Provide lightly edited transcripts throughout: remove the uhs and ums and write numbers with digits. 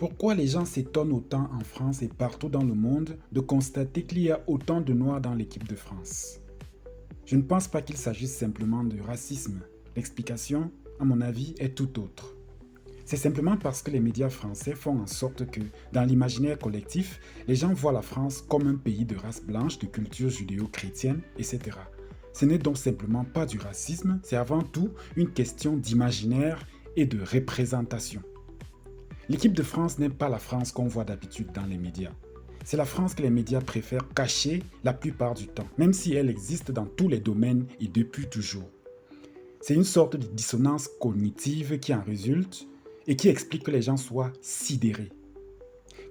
Pourquoi les gens s'étonnent autant en France et partout dans le monde de constater qu'il y a autant de Noirs dans l'équipe de France? Je ne pense pas qu'il s'agisse simplement de racisme. L'explication, à mon avis, est tout autre. C'est simplement parce que les médias français font en sorte que, dans l'imaginaire collectif, les gens voient la France comme un pays de race blanche, de culture judéo-chrétienne, etc. Ce n'est donc simplement pas du racisme, c'est avant tout une question d'imaginaire et de représentation. L'équipe de France n'est pas la France qu'on voit d'habitude dans les médias. C'est la France que les médias préfèrent cacher la plupart du temps, même si elle existe dans tous les domaines et depuis toujours. C'est une sorte de dissonance cognitive qui en résulte et qui explique que les gens soient sidérés.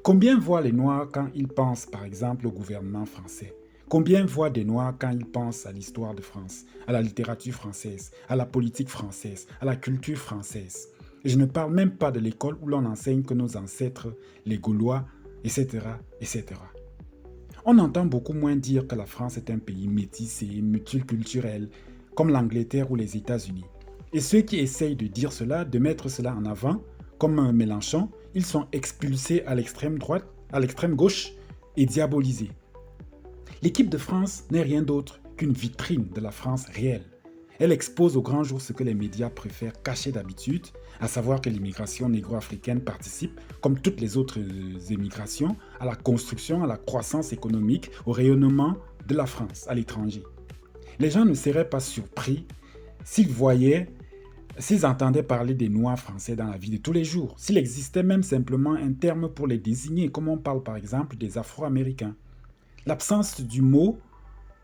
Combien voient les Noirs quand ils pensent par exemple au gouvernement français? Combien voient des Noirs quand ils pensent à l'histoire de France, à la littérature française, à la politique française, à la culture française? Et je ne parle même pas de l'école où l'on enseigne que nos ancêtres, les Gaulois, etc., etc. On entend beaucoup moins dire que la France est un pays métissé, multiculturel, comme l'Angleterre ou les États-Unis. Et ceux qui essayent de dire cela, de mettre cela en avant, comme Mélenchon, ils sont expulsés à l'extrême droite, à l'extrême gauche et diabolisés. L'équipe de France n'est rien d'autre qu'une vitrine de la France réelle. Elle expose au grand jour ce que les médias préfèrent cacher d'habitude, à savoir que l'immigration négro-africaine participe, comme toutes les autres émigrations, à la construction, à la croissance économique, au rayonnement de la France à l'étranger. Les gens ne seraient pas surpris s'ils entendaient parler des Noirs français dans la vie de tous les jours, s'il existait même simplement un terme pour les désigner, comme on parle par exemple des Afro-Américains. L'absence du mot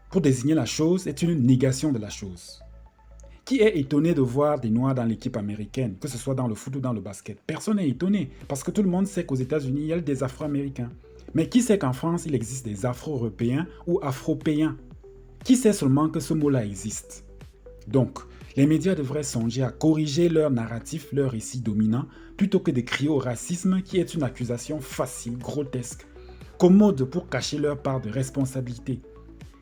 pour désigner la chose est une négation de la chose. Qui est étonné de voir des Noirs dans l'équipe américaine, que ce soit dans le foot ou dans le basket? Personne n'est étonné, parce que tout le monde sait qu'aux États-Unis, il y a des Afro-Américains. Mais qui sait qu'en France, il existe des Afro-Européens ou Afropéens? Qui sait seulement que ce mot-là existe? Donc, les médias devraient songer à corriger leur narratif, leur récit dominant, plutôt que de crier au racisme qui est une accusation facile, grotesque, commode pour cacher leur part de responsabilité.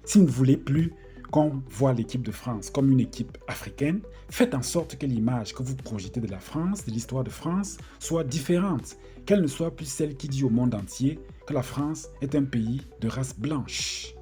Si vous ne voulez plus qu'on voit l'équipe de France comme une équipe africaine, faites en sorte que l'image que vous projetez de la France, de l'histoire de France, soit différente, qu'elle ne soit plus celle qui dit au monde entier que la France est un pays de race blanche.